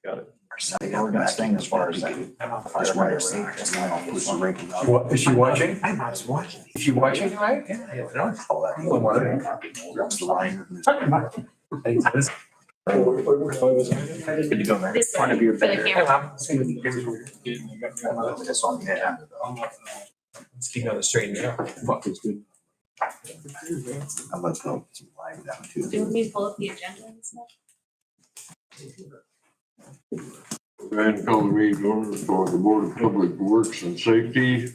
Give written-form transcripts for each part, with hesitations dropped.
Got it. We're gonna stay as far as that. Just where it's safe, just not off this ranking. Is she watching? I'm not watching. Is she watching tonight? Yeah, I don't follow that. That's the line. Good to go, man. Front of your bed. Let's This one, yeah. keep on the straight and narrow. Fuck, it's good. I'm gonna throw some line down too. Do we pull up the agenda and stuff? Go ahead and call the meeting order for the Board of Public Works and Safety,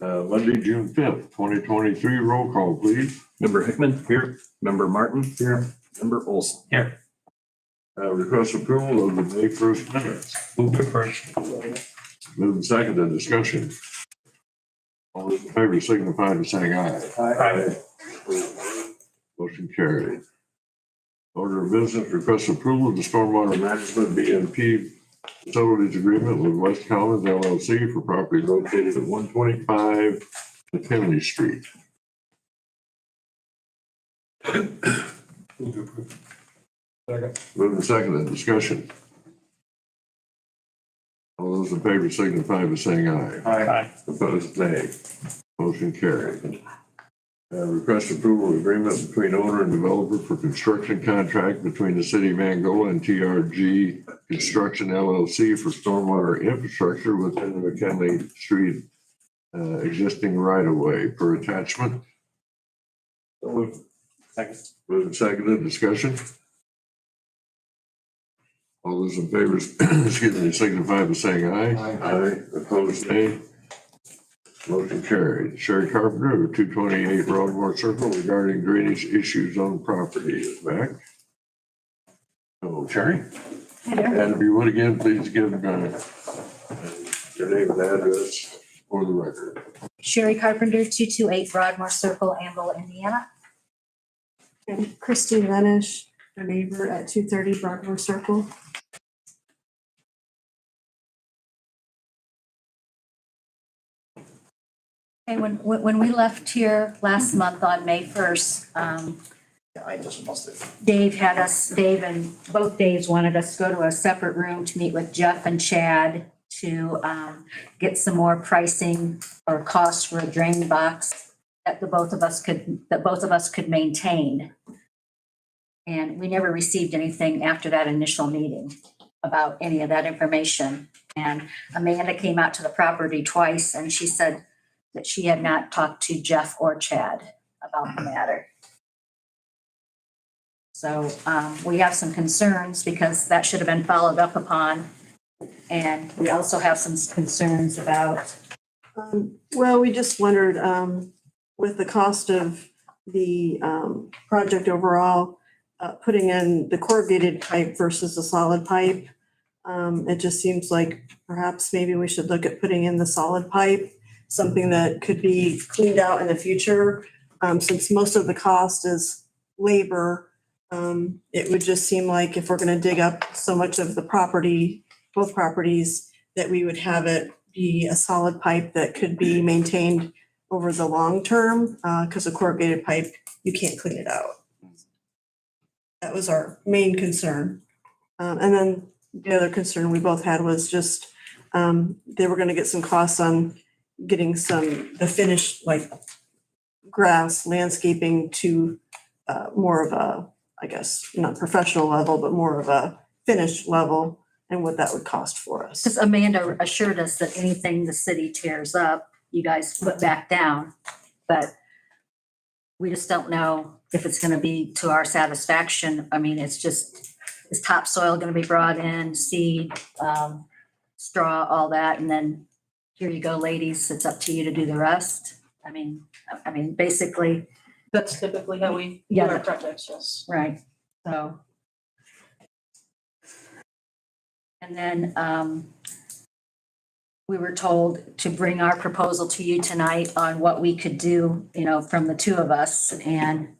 Monday, June 5th, 2023. Roll call, please. Member Hickman? Here. Member Martin? Here. Member Olson? Here. Request approval of the May 1st minutes. Move to first. Move and second the discussion. All those in favor signify by saying aye. Aye. Motion carried. Order of business, request approval of the stormwater management BMP facilities agreement with West Commons LLC for property located at 125 McKinley Street. Second. Move and second the discussion. All those in favor signify by saying aye. Aye. Opposed, nay. Motion carried. Request approval of agreement between owner and developer for construction contract between the city of Angola and TRG Construction LLC for stormwater infrastructure within the McKinley Street existing right of way per attachment. Second. Move and seconded discussion. All those in favor, excuse me, signify by saying aye. Aye. Opposed, nay. Motion carried. Sherry Carpenter of 228 Broadmoor Circle regarding drainage issues on property is back. Hello, Sherry. And if you would again, please give your name and address for the record. Sherry Carpenter, 228 Broadmoor Circle, Angola, Indiana. And Christy Lenish, a neighbor at 230 Broadmoor Circle. Okay, when we left here last month on May 1st, Yeah, I just must have. Dave and both Daves wanted us to go to a separate room to meet with Jeff and Chad to get some more pricing or costs for a drain box that both of us could maintain. And we never received anything after that initial meeting about any of that information. And Amanda came out to the property twice and she said that she had not talked to Jeff or Chad about the matter. So we have some concerns because that should have been followed up upon. And we also have some concerns about, Well, we just wondered, with the cost of the project overall, putting in the corrugated pipe versus the solid pipe, it just seems like perhaps maybe we should look at putting in the solid pipe, something that could be cleaned out in the future. Since most of the cost is labor, it would just seem like if we're gonna dig up so much of the property, both properties, that we would have it be a solid pipe that could be maintained over the long term, because a corrugated pipe, you can't clean it out. That was our main concern. And then the other concern we both had was just, they were gonna get some costs on getting the finished, like grass landscaping to more of a, I guess, not professional level, but more of a finished level, and what that would cost for us. because Amanda assured us that anything the city tears up, you guys put back down. But we just don't know if it's gonna be to our satisfaction. I mean, it's just, is topsoil gonna be brought in, seed, straw, all that, and then here you go, ladies, it's up to you to do the rest. I mean, basically, That's typically how we do Yeah. our projects, yes. right, so. And then we were told to bring our proposal to you tonight on what we could do, from the two of us. And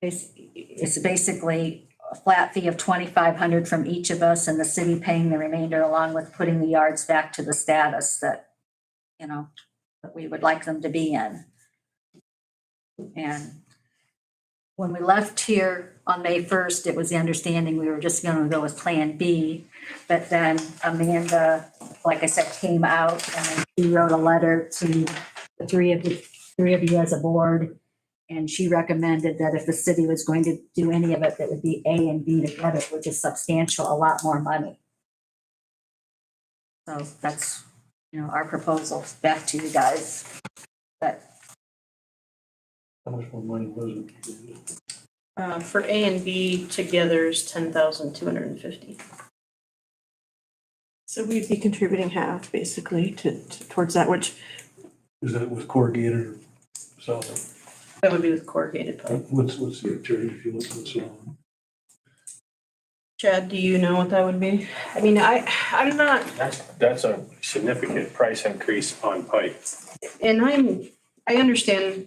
it's basically a flat fee of $2,500 from each of us and the city paying the remainder along with putting the yards back to the status that we would like them to be in. And when we left here on May 1st, it was the understanding we were just going to go with Plan B. But then Amanda, like I said, came out and then she wrote a letter to the three of you as a board. And she recommended that if the city was going to do any of it, that would be A and B together, which is substantial, a lot more money. So that's, our proposal back to you guys. But How much more money was it? For A and B together is 10,250. So we'd be contributing half basically towards that, which Is that with corrugated or solid? That would be with corrugated pipe. What's the alternative if you look at the solid? Chad, do you know what that would be? I mean, I'm not, That's a significant price increase on pipe. and I understand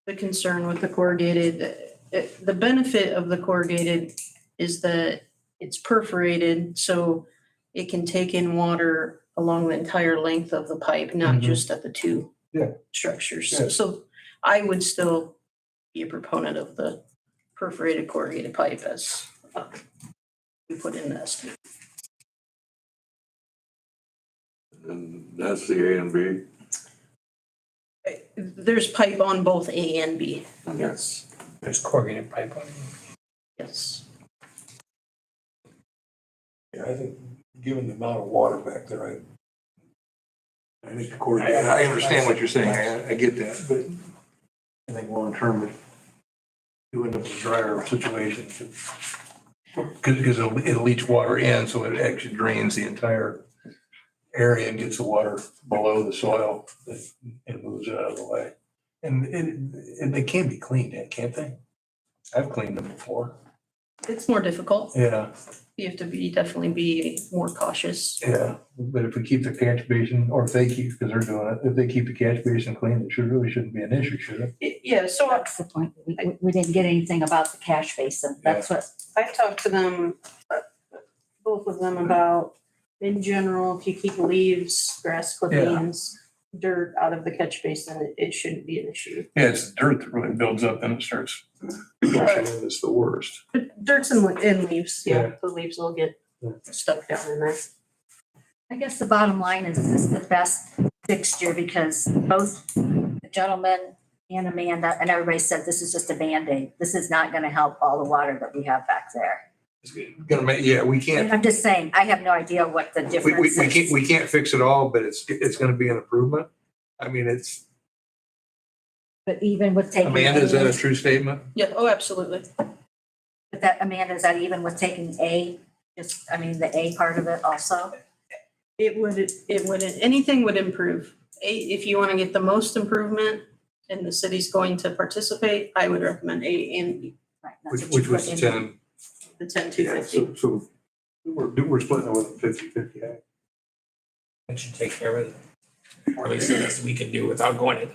the concern with the corrugated. The benefit of the corrugated is that it's perforated, so it can take in water along the entire length of the pipe, not Mhm. just at the two Yeah. structures. Yeah. So I would still be a proponent of the perforated corrugated pipe as we put in the estimate. And that's the A and B. There's pipe on both A and B. Okay. Yes, There's corrugated pipe on it. yes. Yeah, I think, given the amount of water back there, I think the corrugated. I understand what you're saying. I get that, but I think long term, you end up with a drier situation. Because it'll leach water in, so it actually drains the entire area and gets the water below the soil and moves it out of the way. And they can be cleaned, can't they? I've cleaned them before. It's more difficult. Yeah, You have to definitely be more cautious. yeah. But if we keep the catch basin, or if they keep, because they're doing it, if they keep the catch basin clean, it really shouldn't be an issue, should it? Yeah, so that's the point. We didn't get anything about the cash basin. That's what, I talked to them, both of them about, in general, if you keep leaves, grass clippings, dirt out of the catch basin, it shouldn't be an issue. Yeah, it's dirt that really builds up and it starts pushing in, it's the worst. But dirt's in leaves, Yeah. yeah, the leaves will get stuck down in there. I guess the bottom line is this is the best fixture because both the gentleman and Amanda and everybody said this is just a Band-Aid. This is not going to help all the water that we have back there. It's gonna make, yeah, we can't, I'm just saying, I have no idea what the difference is. we can't fix it all, but it's gonna be an improvement. I mean, it's, But even with taking. Amanda, is that a true statement? Yeah, oh, absolutely. But that, Amanda, is that even with taking the A part of it also? It would, anything would improve. If you want to get the most improvement and the city's going to participate, I would recommend A and B, Right, that's what you Which was put the in. 10, the 10,250. So we're splitting it with 50/50. that should take care of it. Or at least the best we can do without going in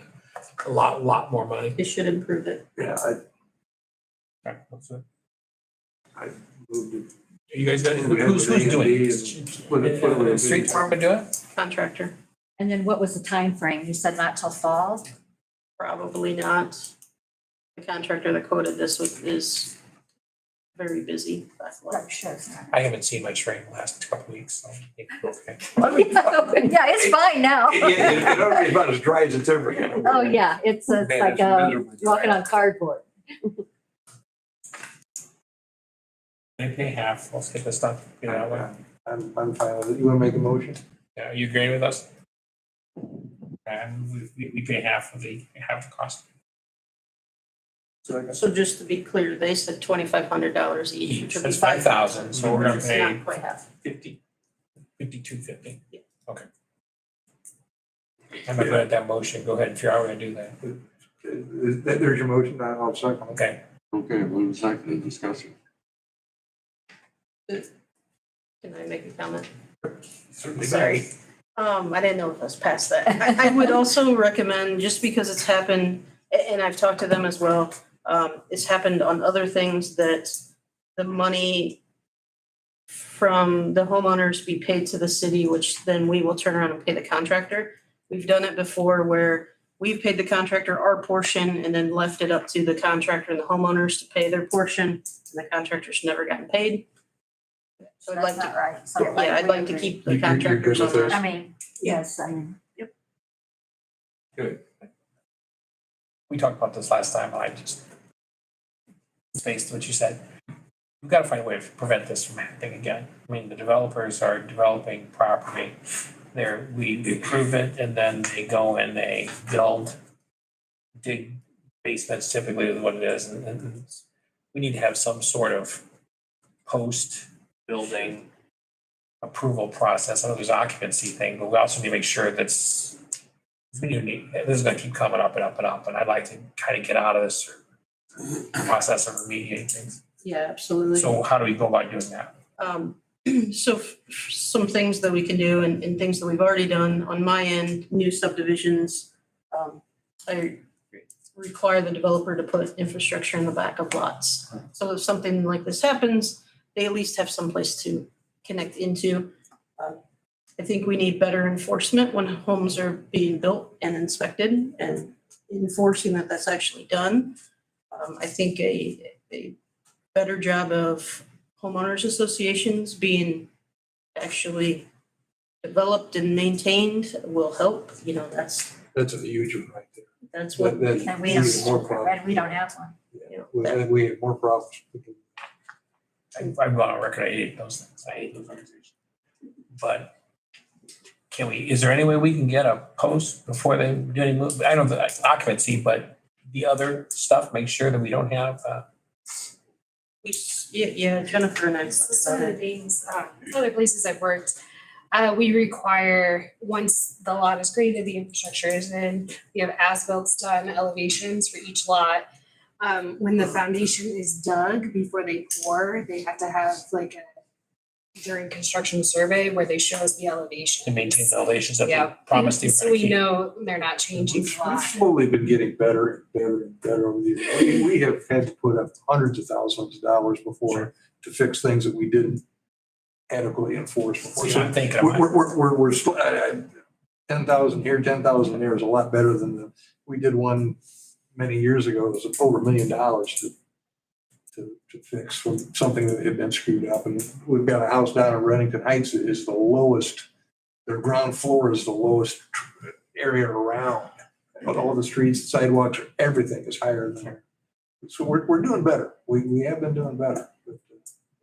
a lot more money. It should improve it. Yeah, Okay, that's it. I moved it. You guys got, We have who's the A and doing B it? and split it. Street department do it? Contractor, And then what was the time frame? You said not till fall? probably not. The contractor that quoted this is very busy. Right, sure. I haven't seen much rain the last couple of weeks, so. Okay. Yeah, it's fine now. It's about as dry as it's ever gonna be. Oh, yeah, it's Man, like it's miserably dry. walking on cardboard. They pay half, let's get this done, you know, I'm fine with it. You wanna make a motion? yeah, are you agreeing with us? And we pay half the cost. So just to be clear, they said $2,500 each, which would be That's 5,000, so we're gonna It's pay not quite half. 5250. Okay. I'm not good at that motion, go ahead, if you're already gonna do that. There's your motion, I'll second it. Okay, Okay, move the second and discussion. Can I make a comment? certainly. Sorry. I didn't know if I was past that. I would also recommend, just because it's happened, and I've talked to them as well, it's happened on other things that the money from the homeowners be paid to the city, which then we will turn around and pay the contractor. We've done it before where we've paid the contractor our portion and then left it up to the contractor and the homeowners to pay their portion, and the contractor's never gotten paid. So I'd like That's to, not right. So yeah, I'd like to we agree. keep the You're good contractors on with this? that. I mean, yes, I mean, We talked about this last time, and I just spaced what you said. We've got to find a way to prevent this from happening again. I mean, the developers are developing property. We approve it, and then they go and they build, dig basements typically is what it is, and we need to have some sort of post-building approval process. I know there's an occupancy thing, but we also need to make sure this is gonna keep coming up and up and up, and I'd like to kind of get out of this process of remediating things. Yeah, absolutely. So how do we go about doing that? So some things that we can do and things that we've already done on my end, new subdivisions. I require the developer to put infrastructure in the back of lots. So if something like this happens, they at least have someplace to connect into. I think we need better enforcement when homes are being built and inspected and enforcing that that's actually done. I think a better job of homeowners associations being actually developed and maintained will help. You know, that's That's a huge one right there. that's what, and we don't have one. you know, With, we have more problems. I'm on record, I hate those things, I hate those organizations. But is there any way we can get a post before they do any move? I know the occupancy, but the other stuff, make sure that we don't have, yeah, Jennifer and I. Some of the things, other places I've worked, we require, once the lot is graded, the infrastructure is in, we have as-built done, elevations for each lot. When the foundation is dug before they pour, they have to have like a during construction survey where they show us the elevation. to maintain the elevations that Yeah. they promised to. So we know they're not changing We've a lot. slowly been getting better and better and better over the years. I mean, we have had to put up hundreds of thousands of dollars before to fix things that we didn't adequately enforce before. See, I'm thinking of We're still, 10,000 here, 10,000 there is a lot better than we did one many years ago. It was over $1 million to fix from something that had been screwed up. And we've got a house down in Reddington Heights that is the lowest, their ground floor is the lowest area around. But all the streets, sidewalks, everything is higher than there. So we're doing better. We have been doing better.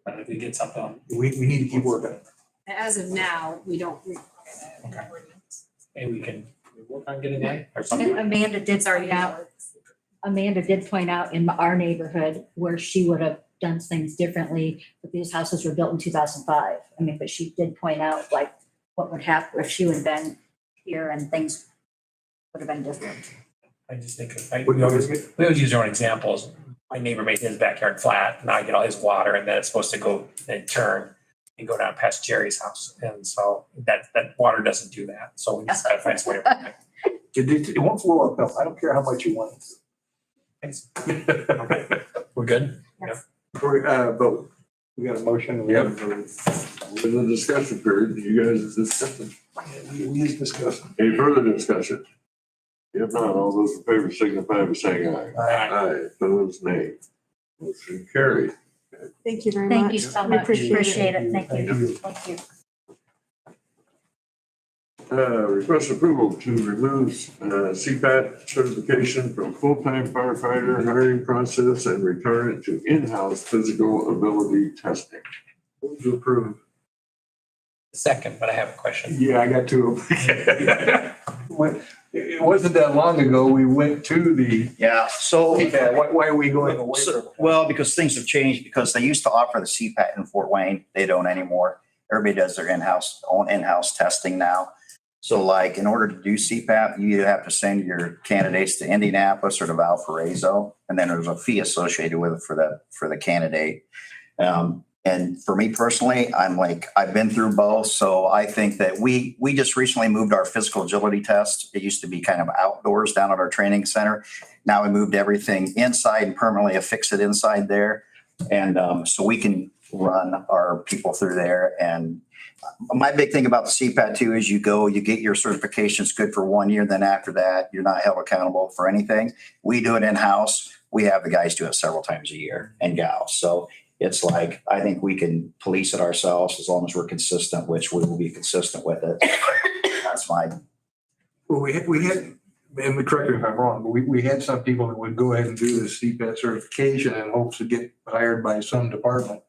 But if we get something, we need to keep working. As of now, we don't require that in the Okay. ordinance. maybe we can work on getting that or something. Amanda did point out, Amanda did point out in our neighborhood where she would have done things differently, but these houses were built in 2005. I mean, but she did point out like what would happen if she would have been here and things would have been different. I just think, we always use our own examples. My neighbor made his backyard flat, now I get all his water, and then it's supposed to go and turn and go down past Jerry's house. And so that water doesn't do that, so we just gotta find some way to. It won't flow uphill. I don't care how much you want it Okay, we're good? Yes. to. Vote. We got a motion. Yep. In the discussion period, you guys are discussing. We just discussed. Any further discussion? If not, all those in favor signify by saying aye. Aye. Opposed, nay. Motion carried. Thank you very much. Thank you so We much. appreciate it. Appreciate it. Thank Thank you. you. Thank you. Request approval to remove CPAT certification from full-time firefighter hiring process and return it to in-house physical ability testing. Move to approve. Second, but I have a question. Yeah, I got two of them. It wasn't that long ago, we went to the, Yeah, so. why are we going away from it? Well, because things have changed, because they used to offer the CPAT in Fort Wayne. They don't anymore. Everybody does their own in-house testing now. So like, in order to do CPAT, you either have to send your candidates to Indianapolis or to Valparaiso, and then there's a fee associated with it for the candidate. And for me personally, I've been through both. So I think that we just recently moved our physical agility test. It used to be kind of outdoors down at our training center. Now we moved everything inside and permanently affixed it inside there. And so we can run our people through there. And my big thing about the CPAT too is you get your certifications good for 1 year. Then after that, you're not held accountable for anything. We do it in-house. We have the guys do it several times a year and gals. So it's like, I think we can police it ourselves as long as we're consistent, which we will be consistent with it. That's my, Well, we had, and correct me if I'm wrong, but we had some people that would go ahead and do the CPAT certification in hopes to get hired by some department.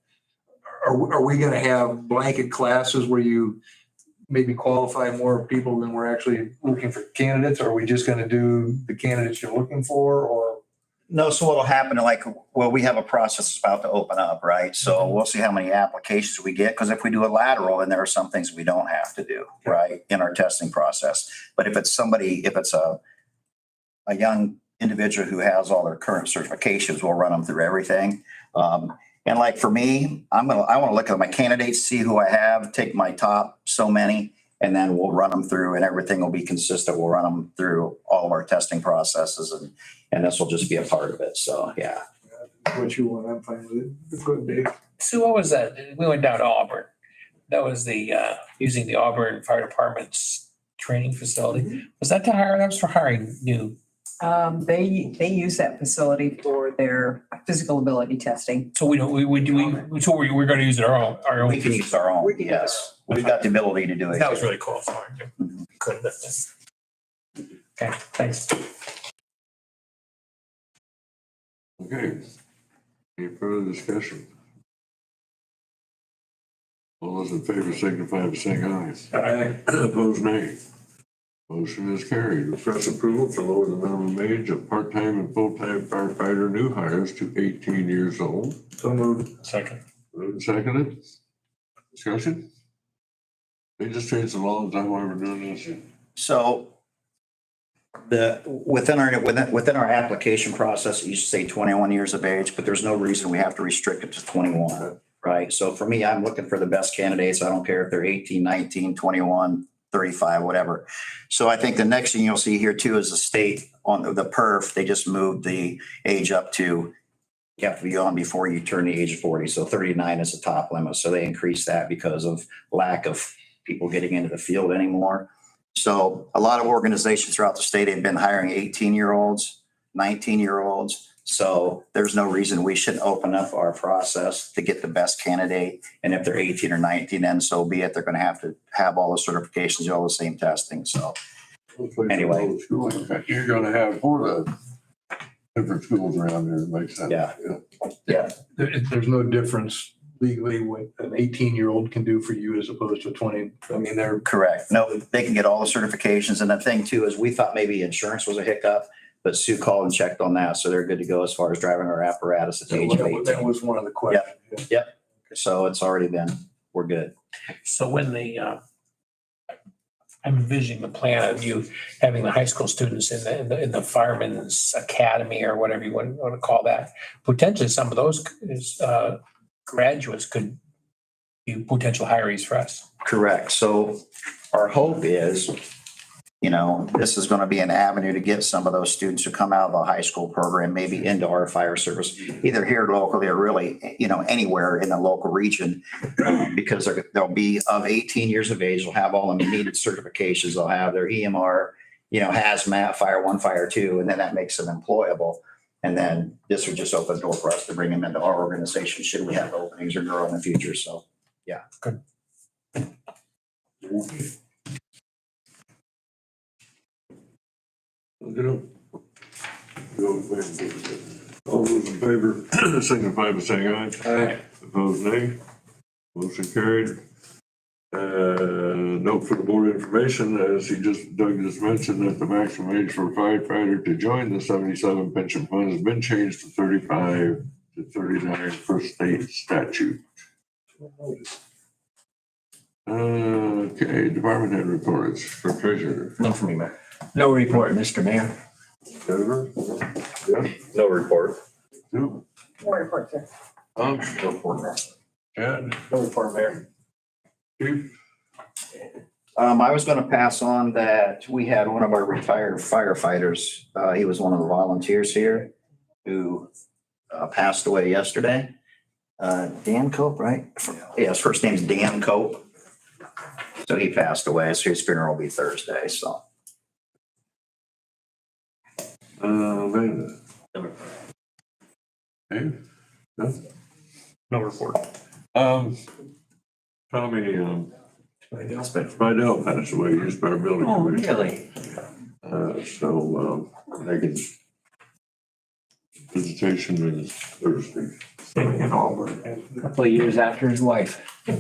Are we gonna have blanket classes where you maybe qualify more people than we're actually looking for candidates? Or are we just gonna do the candidates you're looking for, or? no, so what'll happen, like, well, we have a process that's about to open up, right? So we'll see how many applications we get, because if we do a lateral, then there are some things we don't have to do, right, in our testing process. But if it's a young individual who has all their current certifications, we'll run them through everything. And like for me, I want to look at my candidates, see who I have, take my top so many, and then we'll run them through, and everything will be consistent. We'll run them through all of our testing processes, and this will just be a part of it. So, yeah. What you want, I'm fine with it. Good, Dave. Sue, what was that? We went down to Auburn. That was the, using the Auburn Fire Department's training facility. Was that to hire, that was for hiring new? They use that facility for their physical ability testing. So we don't, so we're gonna use our own. We can use our own, yes. We've got the ability to do it. That was really cool. Sorry. Couldn't have this. Okay, thanks. Okay. Any further discussion? All those in favor signify by saying aye. Aye. Opposed, nay. Motion is carried. Request approval to lower the minimum age of part-time and full-time firefighter new hires to 18 years old. So moved. Second. Moved and seconded. Discussion? They just changed the law. Is that why we're doing this? So within our application process, it used to say 21 years of age, but there's no reason we have to restrict it to 21, right? So for me, I'm looking for the best candidates. I don't care if they're 18, 19, 21, 35, whatever. So I think the next thing you'll see here too is the state on the perf, they just moved the age up to, you have to be on before you turn the age of 40. So 39 is the top limit. So they increased that because of lack of people getting into the field anymore. So a lot of organizations throughout the state have been hiring 18-year-olds, 19-year-olds. So there's no reason we shouldn't open up our process to get the best candidate. And if they're 18 or 19, then so be it. They're going to have all the certifications, all the same testing. So anyway. You're gonna have for the different schools around there. It makes sense. Yeah. There's no difference legally what an 18-year-old can do for you as opposed to a 20. I mean, they're Correct. No, they can get all the certifications. And the thing too is we thought maybe insurance was a hiccup, but Sue called and checked on that. So they're good to go as far as driving our apparatus at the age of 18. that was one of the questions. Yep. So it's already we're good. So when I'm envisioning the plan of you having the high school students in the fireman's academy or whatever you want to call that. Potentially some of those graduates could be potential hirees for us. Correct. So our hope is, this is going to be an avenue to get some of those students who come out of the high school program, maybe into our fire service, either here locally or really, anywhere in the local region, because they'll be of 18 years of age. They'll have all the needed certifications. They'll have their EMR, hazmat, fire 1, fire 2, and then that makes them employable. And then this would just open the door for us to bring them into our organization should we have openings or grow in the future. So, yeah. Good. All those in favor signify by saying aye. Aye. Opposed, nay. Motion carried. Note for the board information, as Doug just mentioned, that the maximum age for a firefighter to join the 77 pension fund has been changed to 35 to 39 per state statute. Okay, department head reports for treasurer. None for me, Mayor. No report, Mr. Mayor. Treasurer? Yeah. No report. Two. More report, sir. No report, Mayor. Chad? No report, Mayor. Chief? I was going to pass on that we had one of our retired firefighters. He was one of the volunteers here who passed away yesterday. Dan Cope, right? Yeah, his first name's Dan Cope. So he passed away, so his funeral will be Thursday, so. Amanda. Hey, no? No report. Tommy, Spidell passed away, he used to be our building Oh, commissioner. really? So, Megan's visitation is Thursday. In Auburn. Couple of years after his wife. He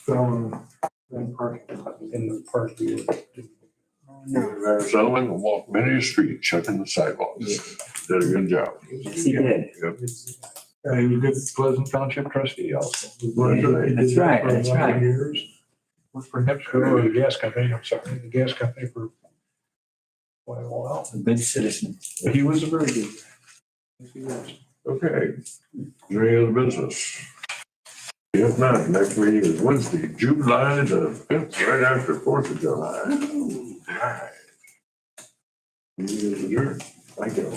fell in the park. Mayor Sullivan will walk many a street checking the sidewalks. Did a good job. Yes, he did. Yep. He was a good Pleasant Township trustee also. That's right, that's For a number of right. years. Worked for NIPSCO or the gas company, I'm sorry, the gas company for quite a while. A good citizen. But he was a very good. Yes, he was. Okay. Is there any other business? If not, next meeting is Wednesday, July the 5th, right after 4th of July. Right. Meeting is adjourned. Thank you.